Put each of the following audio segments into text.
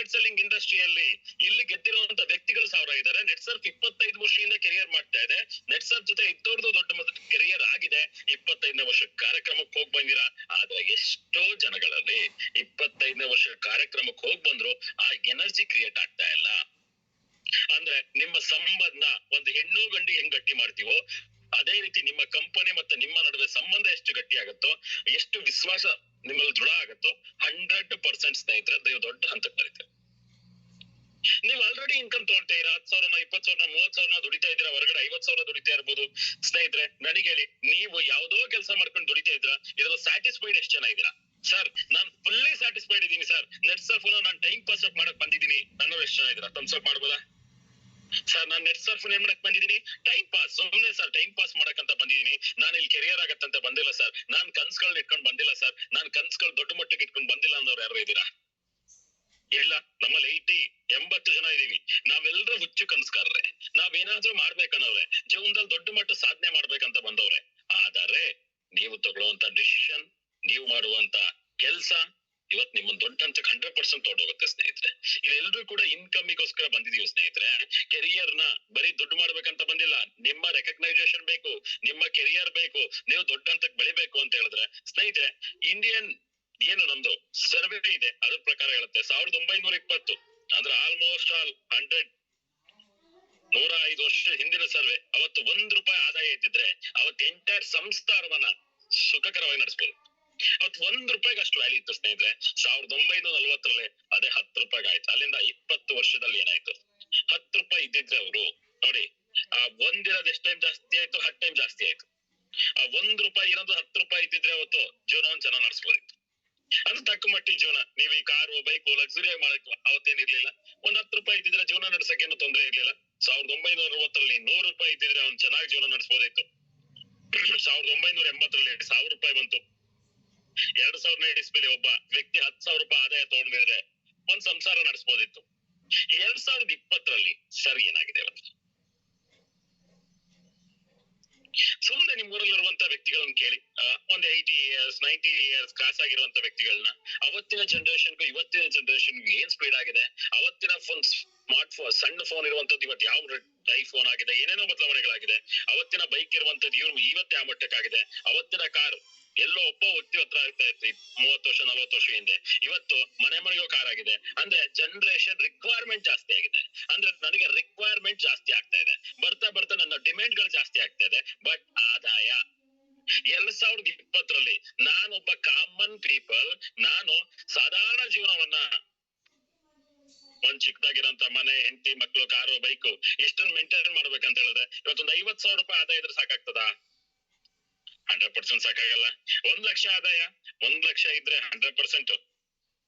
Internet selling ಇಂಡಸ್ಟ್ರಿಯಲ್ಲಿ ಇಲ್ಲಿ ಗೆದ್ದಿರುವಂತ ವ್ಯಕ್ತಿಗಳು 1000 ಇದ್ದಾರೆ. ನೆಟ್ ಸರ್ಫ್ 25 ವರ್ಷದಿಂದ ಕೆರಿಯರ್ ಮಾಡ್ತಾ ಇದೆ. ನೆಟ್ ಸರ್ಫ್ ಜೊತೆ ಇದ್ದವ್ರದ್ದು ದೊಡ್ಡ ಮಟ್ಟದ ಕೆರಿಯರ್ ಆಗಿದೆ. 25ನೇ ವರ್ಷ ಕಾರ್ಯಕ್ರಮಕ್ಕೆ ಹೋಗ್ ಬಂದಿರಾ. ಆದ್ರೆ ಎಷ್ಟೋ ಜನಗಳಲ್ಲಿ 25ನೇ ವರ್ಷ ಕಾರ್ಯಕ್ರಮಕ್ಕೆ ಹೋಗ್ ಬಂದ್ರು ಆ ಎನರ್ಜಿ ಕ್ರಿಯೇಟ್ ಆಗ್ತಾ ಇಲ್ಲ. ಅಂದ್ರೆ ನಿಮ್ಮ ಸಂಬಂಧ ಒಂದು ಹೆಣ್ಣು ಗಂಡಿ ಹೆಂಗ್ ಗಟ್ಟಿ ಮಾಡ್ತೀವೋ ಅದೇ ರೀತಿ ನಿಮ್ಮ ಕಂಪನಿ ಮತ್ತೆ ನಿಮ್ಮ ನಡುವೆ ಸಂಬಂಧ ಎಷ್ಟು ಗಟ್ಟಿ ಆಗುತ್ತೋ, ಎಷ್ಟು ವಿಶ್ವಾಸ ನಿಮ್ಮಲ್ಲಿ ದೃಢ ಆಗುತ್ತೋ 100% ಸ್ನೇಹಿತರೆ ನೀವು ದೊಡ್ಡ ಹಂತಕ್ಕೆ ಬರೀತೀರ. ನೀವು ಆಲ್ರೆಡಿ ಇನ್ಕಮ್ ತಗೊಳ್ತೀರಾ. 10,000 20,000 30,000 ದುಡಿತಾ ಇದ್ದೀರಾ. ಹೊರಗಡೆ 50,000 ದುಡಿತಾ ಇರ್ಬೋದು. ಸ್ನೇಹಿತರೆ ನನಗೆ ಹೇಳಿ, ನೀವು ಯಾವ್ದೋ ಕೆಲಸ ಮಾಡ್ಕೊಂಡು ದುಡಿತಾ ಇದ್ದೀರಾ, ಇದ್ರಲ್ಲಿ ಸ್ಯಾಟಿಸ್ಫೈಡ್ ಎಷ್ಟು ಜನ ಇದ್ದೀರಾ? ಸರ್ ನಾನ್ ಫುಲ್ಲಿ ಸ್ಯಾಟಿಸ್ಫೈಡ್ ಇದ್ದೀನಿ ಸರ್, ನೆಟ್ ಸರ್ಫ್ ನಾನು ಟೈಮ್ ಪಾಸ್ ಅಪ್ ಮಾಡಕ್ ಬಂದಿದ್ದೀನಿ ಅನ್ನೋರು ಎಷ್ಟು ಜನ ಇದ್ದೀರಾ? ಥಮ್ಸ್ ಅಪ್ ಮಾಡ್ಬೋದಾ? ಸರ್ ನಾನ್ ನೆಟ್ ಸರ್ಫ್ ಏನ್ ಮಾಡಕ್ ಬಂದಿದ್ದೀನಿ? ಟೈಮ್ ಪಾಸ್, ಸುಮ್ನೆ ಸರ್ ಟೈಮ್ ಪಾಸ್ ಮಾಡಕಂತ ಬಂದಿದ್ದೀನಿ. ನಾನು ಇಲ್ಲಿ ಕೆರಿಯರ್ ಆಗತ್ತಂತ ಬಂದಿಲ್ಲ ಸರ್. ನಾನ್ ಕನ್ಸ್ಗಳನ್ನ ಇಟ್ಕೊಂಡ್ ಬಂದಿಲ್ಲ ಸರ್. ನಾನ್ ಕನ್ಸ್ಗಳು ದೊಡ್ಡ ಮಟ್ಟಿಗೆ ಇಟ್ಕೊಂಡ್ ಬಂದಿಲ್ಲ ಅನ್ನೋರು ಯಾರು ಇದ್ದೀರಾ? ಇಲ್ಲ. ನಮ್ಮಲ್ಲಿ 80 ಜನ ಇದೀವಿ. ನಾವೆಲ್ಲರೂ ಹುಚ್ಚು ಕನ್ಸ್ಕಾರ್ರೆ. ನಾವೇನಾದ್ರೂ ಮಾಡ್ಬೇಕನ್ನೋರೆ, ಜೀವನದಲ್ಲಿ ದೊಡ್ಡ ಮಟ್ಟ ಸಾಧನೆ ಮಾಡ್ಬೇಕಂತ ಬಂದವ್ರೆ. ಆದರೆ ನೀವು ತಗೊಳ್ಳುವಂತ ಡಿಸಿಷನ್, ನೀವು ಮಾಡುವಂತ ಕೆಲ್ಸ ಇವತ್ ನಿಮ್ಮನ್ನ ದೊಡ್ಡ ಹಂತಕ್ಕೆ 100% ತಗೊಂಡೋಗುತ್ತೆ ಸ್ನೇಹಿತರೆ. ಇಲ್ಲೆಲ್ಲರೂ ಕೂಡ ಇನ್ಕಮಿಗೋಸ್ಕರ ಬಂದಿದೀವಿ ಸ್ನೇಹಿತರೆ. ಕೆರಿಯರ್ ನ ಬರೀ ದುಡ್ಡು ಮಾಡ್ಬೇಕಂತ ಬಂದಿಲ್ಲ. ನಿಮ್ಮ ರೆಕಗ್ನೈಸೇಷನ್ ಬೇಕು, ನಿಮ್ಮ ಕೆರಿಯರ್ ಬೇಕು, ನೀವು ದೊಡ್ಡ ಹಂತಕ್ಕೆ ಬೆಳಿಬೇಕು ಅಂತ ಹೇಳಿದ್ರೆ ಸ್ನೇಹಿತರೆ, ಇಂಡಿಯನ್ ಏನು ನಮ್ದು ಸರ್ವೆ ಇದೆ ಅದ್ರ ಪ್ರಕಾರ ಹೇಳುತ್ತೆ 1920 ಅಂದ್ರೆ ಆಲ್ಮೋಸ್ಟ್ ಆಲ್ 105 ವರ್ಷ ಹಿಂದಿನ ಸರ್ವೆ. ಅವತ್ತು ₹1 ಆದಾಯ ಇದ್ದಿದ್ರೆ ಅವತ್ತು ಎಂಟೈರ್ ಸಂಸ್ಥಾನವನ್ನ ಸುಖಕರವಾಗಿ ನಡೆಸಬಹುದು. ಅವತ್ತು ₹1 ಅಷ್ಟು ವ್ಯಾಲ್ಯೂ ಇತ್ತು ಸ್ನೇಹಿತರೆ. 1940 ಅದೇ ₹10 ಆಯ್ತು. ಅಲ್ಲಿಂದ 20 ವರ್ಷದಲ್ಲಿ ಏನಾಯ್ತು? ₹10 ಇದ್ದಿದ್ರೆ ಅವರು ನೋಡಿ, ಆ ಒಂದಿರೋದು ಎಷ್ಟು ಟೈಮ್ ಜಾಸ್ತಿ ಆಯ್ತು? 10 ಟೈಮ್ ಜಾಸ್ತಿ ಆಯ್ತು. ಆ ₹1 ಇರೋದು ₹10 ಇದ್ದಿದ್ರೆ ಅವತ್ತು ಜೀವನವನ್ನು ಚೆನ್ನಾಗಿ ನಡೆಸಬಹುದಿತ್ತು. ಅದು ತಕ್ಕ ಮಟ್ಟಿನ ಜೀವನ. ನೀವು ಈ ಕಾರು ಬೈಕು ಲಕ್ಸುರಿ ಮಾಡಕ್ ಅವತ್ತೇನ್ ಇರ್ಲಿಲ್ಲ. ಒಂದ್ ₹10 ಇದ್ದಿದ್ರೆ ಜೀವನ ನಡೆಸಕ್ಕೆ ಏನು ತೊಂದರೆ ಇರ್ಲಿಲ್ಲ. 1960 ₹100 ಇದ್ದಿದ್ರೆ ಅವ್ನು ಚೆನ್ನಾಗಿ ಜೀವನ ನಡೆಸಬಹುದಿತ್ತು. 1980 ₹1,000 ಬಂತು. 2000ನೇ ಇಸ್ವಿಲಿ ಒಬ್ಬ ವ್ಯಕ್ತಿ ₹10,000 ಆದಾಯ ತಗೊಂಡಿದ್ರೆ ಒಂದ್ ಸಂಸಾರ ನಡೆಸಬಹುದಿತ್ತು. 2020 ಸರ್ ಏನಾಗಿದೆ ಇವತ್ತು? ಸುಮ್ಮನೆ ನಿಮ್ಮೂರಲ್ಲಿರುವಂತ ವ್ಯಕ್ತಿಗಳನ್ನ ಕೇಳಿ, ಒಂದ್ 80 years 90 years ಕ್ರಾಸ್ ಆಗಿರುವಂತ ವ್ಯಕ್ತಿಗಳನ್ನ, ಅವತ್ತಿನ ಜನರೇಷನ್ಗೂ ಇವತ್ತಿನ ಜನರೇಷನ್ಗೂ ಏನ್ ಸ್ಪೀಡ್ ಆಗಿದೆ. ಅವತ್ತಿನ ಫೋನ್ ಸ್ಮಾರ್ಟ್ ಫೋನ್, ಸಣ್ಣ ಫೋನ್ ಇರುವಂತದ್ದು ಇವತ್ತು ಯಾವ ಐಫೋನ್ ಆಗಿದೆ, ಏನೇನೋ ಬದಲಾವಣೆಗಳಾಗಿದೆ. ಅವತ್ತಿನ ಬೈಕ್ ಇರುವಂತದ್ದು ಇವತ್ತು ಯಾವ ಮಟ್ಟಕ್ಕಾಗಿದೆ. ಅವತ್ತಿನ ಕಾರ್ ಎಲ್ಲೋ ಒಬ್ಬ ವ್ಯಕ್ತಿ ಹತ್ರ ಆಗ್ತಾ ಇತ್ತು 30 ವರ್ಷ 40 ವರ್ಷ ಹಿಂದೆ. ಇವತ್ತು ಮನೆ ಮನೆಗೂ ಕಾರ್ ಆಗಿದೆ. ಅಂದ್ರೆ ಜನರೇಷನ್ ರಿಕ್ವೈರ್ಮೆಂಟ್ ಜಾಸ್ತಿ ಆಗಿದೆ. ಅಂದ್ರೆ ನನಗೆ ರಿಕ್ವೈರ್ಮೆಂಟ್ ಜಾಸ್ತಿ ಆಗ್ತಾ ಇದೆ. ಬರ್ತಾ ಬರ್ತಾ ನನ್ನ ಡಿಮ್ಯಾಂಡ್ ಗಳು ಜಾಸ್ತಿ ಆಗ್ತಾ ಇದೆ. ಬಟ್ ಆದಾಯ 2020 ನಾನೊಬ್ಬ ಕಾಮನ್ ಪೀಪಲ್, ನಾನು ಸಾಧಾರಣ ಜೀವನವನ್ನ ಒಂದ್ ಚಿಕ್ಕದಾಗಿರೋಂತ ಮನೆ, ಹೆಂಡತಿ, ಮಕ್ಳು, ಕಾರು, ಬೈಕು ಇಷ್ಟನ್ನು ಮೇಂಟೈನ್ ಮಾಡ್ಬೇಕಂತ ಹೇಳಿದ್ರೆ ಇವತ್ತೊಂದು ₹50,000 ಆದಾಯ ಇದ್ರೆ ಸಾಕಾಗ್ತದಾ? 100% ಸಾಕಾಗಲ್ಲ. 1 ಲಕ್ಷ ಆದಾಯ, 1 ಲಕ್ಷ ಇದ್ರೆ 100%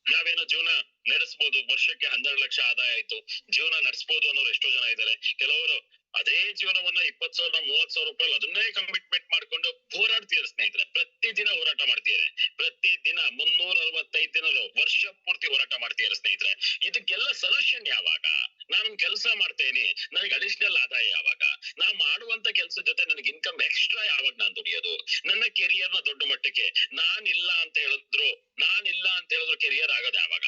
ನಾವೇನೋ ಜೀವನ ನಡೆಸಬಹುದು. ವರ್ಷಕ್ಕೆ 12 ಲಕ್ಷ ಆದಾಯ ಆಯ್ತು, ಜೀವನ ನಡೆಸಬಹುದು ಅನ್ನೋರು ಎಷ್ಟೋ ಜನ ಇದ್ದಾರೆ. ಕೆಲವರು ಅದೇ ಜೀವನವನ್ನ 20,000 ₹30,000 ಅದನ್ನೇ ಕಮಿಟ್ಮೆಂಟ್ ಮಾಡ್ಕೊಂಡು ಹೋರಾಡ್ತಿದ್ದಾರೆ ಸ್ನೇಹಿತರೆ. ಪ್ರತಿದಿನ ಹೋರಾಟ ಮಾಡ್ತಿದ್ದಾರೆ. ಪ್ರತಿದಿನ 365 ದಿನಗಳು ವರ್ಷ ಪೂರ್ತಿ ಹೋರಾಟ ಮಾಡ್ತಿದ್ದಾರೆ ಸ್ನೇಹಿತರೆ. ಇದಕ್ಕೆಲ್ಲ ಸೊಲ್ಯೂಷನ್ ಯಾವಾಗ? ನಾನು ಕೆಲಸ ಮಾಡ್ತೇನೆ, ನನಗೆ ಅಡಿಷನಲ್ ಆದಾಯ ಯಾವಾಗ? ನಾ ಮಾಡುವಂತ ಕೆಲಸದ ಜೊತೆ ನನಗೆ ಇನ್ಕಮ್ ಎಕ್ಸ್ಟ್ರಾ ಯಾವಾಗ ನಾನು ದುಡಿಯೋದು? ನನ್ನ ಕೆರಿಯರ್ ನ ದೊಡ್ಡ ಮಟ್ಟಕ್ಕೆ ನಾನಿಲ್ಲ ಅಂತ ಹೇಳಿದ್ರು ಕೆರಿಯರ್ ಆಗೋದು ಯಾವಾಗ?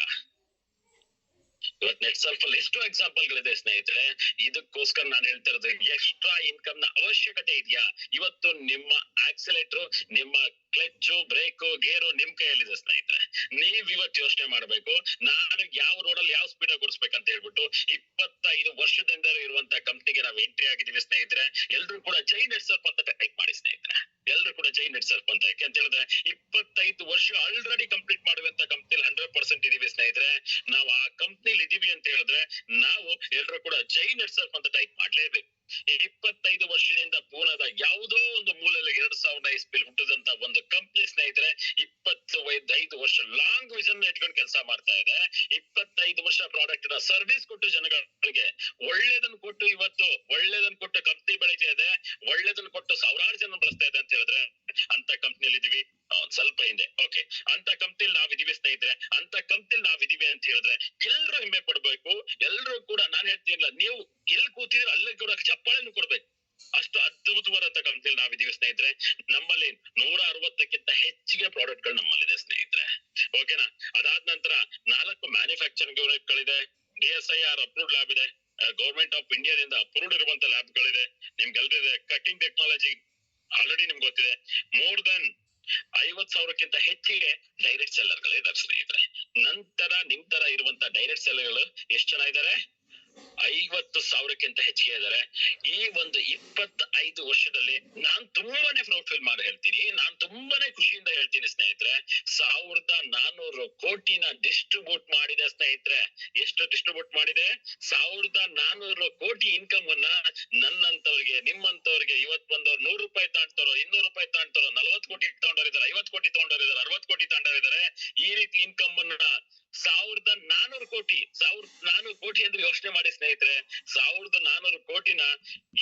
ಇವತ್ತು ನೆಟ್ ಸರ್ಫ್ ಅಲ್ಲಿ ಎಷ್ಟೋ ಎಕ್ಸಾಂಪಲ್ ಗಳಿದೆ ಸ್ನೇಹಿತರೆ. ಇದಕ್ಕೋಸ್ಕರ ನಾನು ಹೇಳ್ತಾ ಇರೋದು, ಎಕ್ಸ್ಟ್ರಾ ಇನ್ಕಮ್ ನ ಅವಶ್ಯಕತೆ ಇದೆಯಾ? ಇವತ್ತು ನಿಮ್ಮ ಆಕ್ಸಿಲೇಟರ್, ನಿಮ್ಮ ಕ್ಲಚ್, ಬ್ರೇಕ್, ಗೇರು ನಿಮ್ ಕೈಯಲ್ಲಿದೆ ಸ್ನೇಹಿತರೆ. ನೀವ್ ಇವತ್ತು ಯೋಚನೆ ಮಾಡ್ಬೇಕು, ನಾನು ಯಾವ ರೋಡಲ್ಲಿ ಯಾವ ಸ್ಪೀಡ್ ಆಗಿ ಓಡಿಸ್ಬೇಕಂತ ಹೇಳ್ಬಿಟ್ಟು. 25 ವರ್ಷದಿಂದ ಇರುವಂತ ಕಂಪ್ನಿಗೆ ನಾವು ಎಂಟ್ರಿ ಆಗಿದೀವಿ ಸ್ನೇಹಿತರೆ. ಎಲ್ರು ಕೂಡ ಜೈ ನೆಟ್ ಸರ್ಫ್ ಅಂತ ಟೈಪ್ ಮಾಡಿ ಸ್ನೇಹಿತರೆ. ಎಲ್ರು ಕೂಡ ಜೈ ನೆಟ್ ಸರ್ಫ್ ಅಂತ. ಯಾಕೆ ಅಂತ ಹೇಳಿದ್ರೆ 25 ವರ್ಷ ಆಲ್ರೆಡಿ ಕಂಪ್ಲೀಟ್ ಮಾಡುವಂತ ಕಂಪ್ನಿಲಿ 100% ಇದೀವಿ ಸ್ನೇಹಿತರೆ. ನಾವು ಆ ಕಂಪ್ನಿಲಿ ಇದೀವಿ ಅಂತ ಹೇಳಿದ್ರೆ ನಾವು ಎಲ್ರು ಕೂಡ ಜೈ ನೆಟ್ ಸರ್ಫ್ ಅಂತ ಟೈಪ್ ಮಾಡ್ಲೇಬೇಕು. ಈ 25 ವರ್ಷದಿಂದ ಪೂರ್ಣದ ಯಾವುದೋ ಒಂದು ಮೂಲೆಯಲ್ಲಿ 2000 ಇಸ್ವಿಲಿ ಹುಟ್ಟಿದಂತ ಒಂದು ಕಂಪ್ನಿ ಸ್ನೇಹಿತರೆ 25 ವರ್ಷ ಲಾಂಗ್ ವಿಷನ್ ಇಟ್ಕೊಂಡು ಕೆಲಸ ಮಾಡ್ತಾ ಇದೆ. 25 ವರ್ಷ ಪ್ರಾಡಕ್ಟ್ ನ ಸರ್ವಿಸ್ ಕೊಟ್ಟು ಜನಗಳಿಗೆ ಒಳ್ಳೇದನ್ನು ಕೊಟ್ಟು, ಇವತ್ತು ಒಳ್ಳೇದನ್ನು ಕೊಟ್ಟು ಕಂಪ್ನಿ ಬೆಳೀತಾ ಇದೆ. ಒಳ್ಳೇದನ್ನು ಕೊಟ್ಟು ಸಾವಿರಾರು ಜನ ಬಳಸ್ತಾ ಇದೆ ಅಂತ ಹೇಳಿದ್ರೆ ಅಂತ ಕಂಪ್ನಿಲಿ ಇದೀವಿ. ಸ್ವಲ್ಪ ಹಿಂದೆ ಓಕೆ, ಅಂತ ಕಂಪ್ನಿಲಿ ನಾವಿದೀವಿ ಸ್ನೇಹಿತರೆ. ಅಂತ ಕಂಪ್ನಿಲಿ ನಾವಿದೀವಿ ಅಂತ ಹೇಳಿದ್ರೆ ಎಲ್ರು ಹೆಮ್ಮೆ ಪಡ್ಬೇಕು. ಎಲ್ರು ಕೂಡ ನಾನು ಹೇಳ್ತೀನಿಲ್ಲ, ನೀವು ಎಲ್ಲಿ ಕೂತಿದ್ರೆ ಅಲ್ಲೇ ಕೂಡ ಚಪ್ಪಾಳೆನು ಕೊಡ್ಬೇಕು. ಅಷ್ಟು ಅದ್ಭುತವಾದಂತ ಕಂಪ್ನಿ ನಾವಿದೀವಿ ಸ್ನೇಹಿತರೆ. ನಮ್ಮಲ್ಲಿ 160ಕ್ಕಿಂತ ಹೆಚ್ಚಿಗೆ ಪ್ರಾಡಕ್ಟ್ ಗಳು ನಮ್ಮಲ್ಲಿದೆ ಸ್ನೇಹಿತರೆ. ಓಕೆನಾ? ಅದಾದ ನಂತರ 4 ಮ್ಯಾನುಫ್ಯಾಕ್ಚರಿಂಗ್ ಯೂನಿಟ್ ಗಳಿದೆ. DSIR ಅಪ್ರೂವ್ಡ್ ಲ್ಯಾಬ್ ಇದೆ. ಗವರ್ಮೆಂಟ್ ಆಫ್ ಇಂಡಿಯಾದಿಂದ ಅಪ್ರೂವ್ಡ್ ಇರುವಂತ ಲ್ಯಾಬ್ ಗಳಿದೆ. ನಿಮ್ಗೆಲ್ರಿದೆ ಕಟಿಂಗ್ ಟೆಕ್ನಾಲಜಿ ಆಲ್ರೆಡಿ ನಿಮ್ಗೆ ಗೊತ್ತಿದೆ. ಮೋರ್ ದನ್ 50,000ಕ್ಕಿಂತ ಹೆಚ್ಚಿಗೆ ಡೈರೆಕ್ಟ್ ಸೆಲ್ಲರ್ ಗಳಿದ್ದಾರೆ ಸ್ನೇಹಿತರೆ. ನಂತರ ನಿಮ್ ತರ ಇರುವಂತ ಡೈರೆಕ್ಟ್ ಸೆಲ್ಲರ್ಗಳು ಎಷ್ಟು ಜನ ಇದ್ದಾರೆ? 50,000ಕ್ಕಿಂತ ಹೆಚ್ಚಿಗೆ ಇದ್ದಾರೆ. ಈ ಒಂದು 25 ವರ್ಷದಲ್ಲಿ ನಾನ್ ತುಂಬಾನೇ ಪ್ರೌಡ್ ಫೀಲ್ ಮಾಡಿ ಹೇಳ್ತೀನಿ, ನಾನ್ ತುಂಬಾನೇ ಖುಷಿಯಿಂದ ಹೇಳ್ತೀನಿ ಸ್ನೇಹಿತರೆ, 1,400 ಕೋಟಿನ ಡಿಸ್ಟ್ರಿಬ್ಯೂಟ್ ಮಾಡಿದೆ ಸ್ನೇಹಿತರೆ. ಎಷ್ಟು ಡಿಸ್ಟ್ರಿಬ್ಯೂಟ್ ಮಾಡಿದೆ? 1,400 ಕೋಟಿ ಇನ್ಕಮ್ ಅನ್ನ ನನ್ನಂತವ್ರಿಗೆ, ನಿಮ್ಮಂತವ್ರಿಗೆ, ಇವತ್ ಬಂದವ್ರು 100 ರೂಪಾಯಿ ತಾಣ್ತಾರೋ, 200 ರೂಪಾಯಿ ತಾಣ್ತಾರೋ, 40 ಕೋಟಿ ತಗೊಂಡೋರಿದ್ದಾರೆ, 50 ಕೋಟಿ ತಗೊಂಡೋರಿದ್ದಾರೆ, 60 ಕೋಟಿ ತಗೊಂಡೋರಿದ್ದಾರೆ. ಈ ರೀತಿ ಇನ್ಕಮ್ ಅನ್ನ 1,400 ಕೋಟಿ, 1,400 ಕೋಟಿ ಅಂದ್ರೆ ಯೋಚನೆ ಮಾಡಿ ಸ್ನೇಹಿತರೆ. 1,400 ಕೋಟಿನ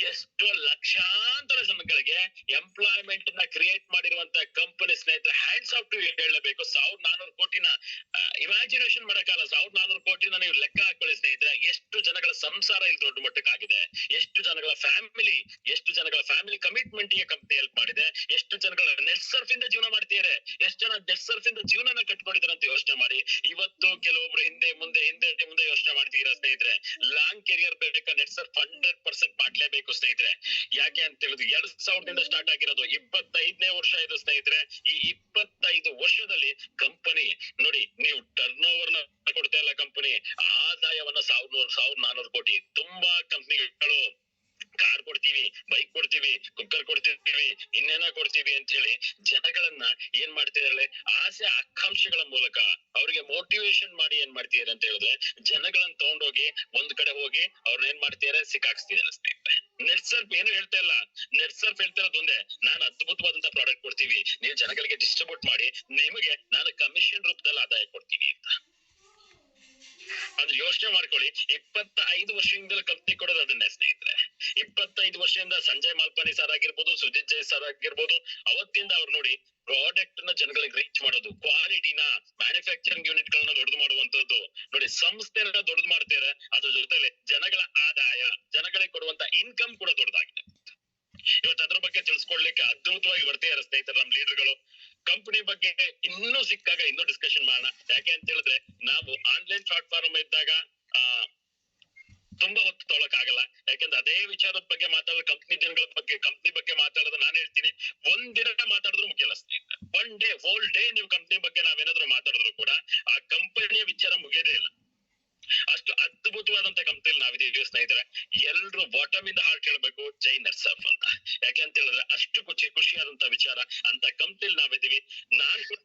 ಎಷ್ಟೋ ಲಕ್ಷಾಂತರ ಜನಗಳಿಗೆ ಎಂಪ್ಲಾಯ್ಮೆಂಟ್ ನ ಕ್ರಿಯೇಟ್ ಮಾಡಿರುವಂತ ಕಂಪನಿ ಸ್ನೇಹಿತರೆ. ಹ್ಯಾಂಡ್ಸ್ ಆಫ್ ಟು ಹೇಳಬೇಕು. 1,400 ಕೋಟಿನ ಇಮ್ಯಾಜಿನೇಷನ್ ಮಾಡಕ್ಕಾಗಲ್ಲ. 1,400 ಕೋಟಿನ ನೀವು ಲೆಕ್ಕ ಹಾಕೊಳ್ಳಿ ಸ್ನೇಹಿತರೆ. ಎಷ್ಟು ಜನಗಳ ಸಂಸಾರ ಇಲ್ಲಿ ದೊಡ್ಡ ಮಟ್ಟಕ್ಕಾಗಿದೆ, ಎಷ್ಟು ಜನಗಳ ಫ್ಯಾಮಿಲಿ ಕಮಿಟ್ಮೆಂಟ್ ಗೆ ಕಂಪನಿ ಹೆಲ್ಪ್ ಮಾಡಿದೆ, ಎಷ್ಟು ಜನಗಳ ನೆಟ್ ಸರ್ಫ್ ಇಂದ ಜೀವನ ಮಾಡ್ತಿದ್ದಾರೆ, ಎಷ್ಟು ಜನ ನೆಟ್ ಸರ್ಫ್ ಇಂದ ಜೀವನನ ಕಟ್ಕೊಂಡಿದ್ದಾರೆ ಅಂತ ಯೋಚನೆ ಮಾಡಿ. ಇವತ್ತು ಕೆಲವೊಬ್ರು ಹಿಂದೆ ಮುಂದೆ ಯೋಚನೆ ಮಾಡ್ತಿದ್ದೀರಾ ಸ್ನೇಹಿತರೆ. ಲಾಂಗ್ ಕೆರಿಯರ್ ಬೇಕಾ? ನೆಟ್ ಸರ್ಫ್ 100% ಮಾಡ್ಲೇಬೇಕು ಸ್ನೇಹಿತರೆ. ಯಾಕೆ ಅಂತ ಹೇಳಿದ್ರೆ 2000ದಿಂದ ಸ್ಟಾರ್ಟ್ ಆಗಿರೋದು, 25ನೇ ವರ್ಷ ಇದು ಸ್ನೇಹಿತರೆ. ಈ 25 ವರ್ಷದಲ್ಲಿ ಕಂಪನಿ ನೋಡಿ, ನೀವು ಟರ್ನ್ ಓವರ್ ನ ಕೊಡ್ತಾ ಇಲ್ಲ ಕಂಪನಿ, ಆದಾಯವನ್ನ 1,400 ಕೋಟಿ. ತುಂಬಾ ಕಂಪನಿಗಳು ಕಾರ್ ಕೊಡ್ತೀವಿ, ಬೈಕ್ ಕೊಡ್ತೀವಿ, ಕುಕ್ಕರ್ ಕೊಡ್ತೀವಿ, ಇನ್ನೇನ ಕೊಡ್ತೀವಿ ಅಂತ ಹೇಳಿ ಜನಗಳನ್ನ ಏನ್ ಮಾಡ್ತಿದಾರೆ? ಆಸೆ ಆಕಾಂಕ್ಷೆಗಳ ಮೂಲಕ ಅವ್ರಿಗೆ ಮೋಟಿವೇಶನ್ ಮಾಡಿ ಏನ್ ಮಾಡ್ತಿದಾರೆ ಅಂತ ಹೇಳಿದ್ರೆ, ಜನಗಳನ್ನ ತಗೊಂಡೋಗಿ ಒಂದ್ ಕಡೆ ಹೋಗಿ ಅವ್ರನ್ನ ಏನ್ ಮಾಡ್ತಿದಾರೆ? ಸಿಕ್ಕಾಕ್ಸ್ತಿದಾರೆ ಸ್ನೇಹಿತರೆ. ನೆಟ್ ಸರ್ಫ್ ಏನು ಹೇಳ್ತಾ ಇಲ್ಲ. ನೆಟ್ ಸರ್ಫ್ ಹೇಳ್ತಾ ಇರೋದು ಒಂದೇ, ನಾನು ಅದ್ಭುತವಾದಂತ ಪ್ರಾಡಕ್ಟ್ ಕೊಡ್ತೀವಿ, ನೀವು ಜನಗಳಿಗೆ ಡಿಸ್ಟ್ರಿಬ್ಯೂಟ್ ಮಾಡಿ, ನಿಮಗೆ ನಾನು ಕಮಿಷನ್ ರೂಪದಲ್ಲಿ ಆದಾಯ ಕೊಡ್ತೀನಿ ಅಂತ. ಅದು ಯೋಚನೆ ಮಾಡ್ಕೊಳ್ಳಿ. 25 ವರ್ಷದಿಂದ ಕಂಪ್ನಿ ಕೊಡೋದು ಅದನ್ನೇ ಸ್ನೇಹಿತರೆ. 25 ವರ್ಷದಿಂದ ಸಂಜಯ್ ಮಾಲ್ಪಾನಿ ಸರ್ ಆಗಿರ್ಬೋದು, ಸುಜಿತ್ ಜೈ ಸರ್ ಆಗಿರ್ಬೋದು, ಅವತ್ತಿಂದ ಅವ್ರು ನೋಡಿ ಪ್ರಾಡಕ್ಟ್ ನ ಜನಗಳಿಗೆ ರೀಚ್ ಮಾಡೋದು, ಕ್ವಾಲಿಟಿನ, ಮ್ಯಾನುಫ್ಯಾಕ್ಚರಿಂಗ್ ಯೂನಿಟ್ ಗಳನ್ನ ದೊಡ್ಡದು ಮಾಡುವಂತದ್ದು ನೋಡಿ, ಸಂಸ್ಥೆನ ದೊಡ್ಡದು ಮಾಡ್ತಾರೆ. ಅದ್ರ ಜೊತೆಲಿ ಜನಗಳ ಆದಾಯ, ಜನಗಳಿಗೆ ಕೊಡುವಂತ ಇನ್ಕಮ್ ಕೂಡ ದೊಡ್ಡದಾಗಿದೆ. ಇವತ್ತು ಅದ್ರ ಬಗ್ಗೆ ತಿಳಿಸ್ಕೊಡ್ಲಿಕ್ಕೆ ಅದ್ಭುತವಾಗಿ ಬರ್ತಿದ್ದಾರೆ ಸ್ನೇಹಿತರೆ ನಮ್ ಲೀಡರ್ಗಳು. ಕಂಪನಿ ಬಗ್ಗೆ ಇನ್ನೂ ಸಿಕ್ಕಾಗ ಇನ್ನೂ ಡಿಸ್ಕಷನ್ ಮಾಡೋಣ. ಯಾಕೆ ಅಂತ ಹೇಳಿದ್ರೆ, ನಾವು ಆನ್ಲೈನ್ ಪ್ಲಾಟ್ಫಾರ್ಮ್ ಇದ್ದಾಗ ತುಂಬಾ ಹೊತ್ತು ತೊಗೊಳಕ್ ಆಗಲ್ಲ. ಯಾಕಂದ್ರೆ ಅದೇ ವಿಚಾರದ ಬಗ್ಗೆ ಮಾತಾಡೋದು, ಕಂಪ್ನಿ ಬಗ್ಗೆ ಮಾತಾಡೋದು, ನಾನು ಹೇಳ್ತೀನಿ ಒಂದಿನ ಮಾತಾಡಿದ್ರು ಮುಗಿಯಲ್ಲ ಸ್ನೇಹಿತರೆ. ಹೋಲ್ ಡೇ ನೀವು ಕಂಪ್ನಿ ಬಗ್ಗೆ ನಾವೇನಾದ್ರು ಮಾತಾಡಿದ್ರು ಕೂಡ ಆ ಕಂಪನಿಯ ವಿಚಾರ ಮುಗಿಯೋದೇ ಇಲ್ಲ. ಅಷ್ಟು ಅದ್ಭುತವಾದಂತ ಕಂಪ್ನಿಲಿ ನಾವಿದೀವಿ ಸ್ನೇಹಿತರೆ. ಎಲ್ರು ಬಾಟಮ್ ಇಂದ ಹಾರ್ಟ್ ಹೇಳ್ಬೇಕು, ಜೈ ನೆಟ್ ಸರ್ಫ್ ಅಂತ. ಯಾಕೆ ಅಂತ ಹೇಳಿದ್ರೆ ಅಷ್ಟು ಖುಷಿಯಾದಂತ ವಿಚಾರ. ಅಂತ ಕಂಪ್ನಿಲಿ ನಾವಿದೀವಿ. ನಾನ್ ಕೂಡ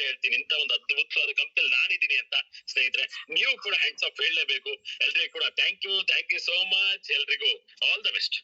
ಹೇಳ್ತೀನಿ, ಇಂತ ಒಂದು ಅದ್ಭುತವಾದ ಕಂಪ್ನಿಲಿ ನಾನಿದ್ದೀನಿ ಅಂತ ಸ್ನೇಹಿತರೆ. ನೀವು ಕೂಡ ಹ್ಯಾಂಡ್ಸ್ ಆಫ್ ಹೇಳಲೇಬೇಕು. ಎಲ್ರಿಗೂ ಕೂಡ ಥ್ಯಾಂಕ್ ಯು ಸೋ ಮಚ್. ಎಲ್ರಿಗೂ ಆಲ್ ದ ಬೆಸ್ಟ್.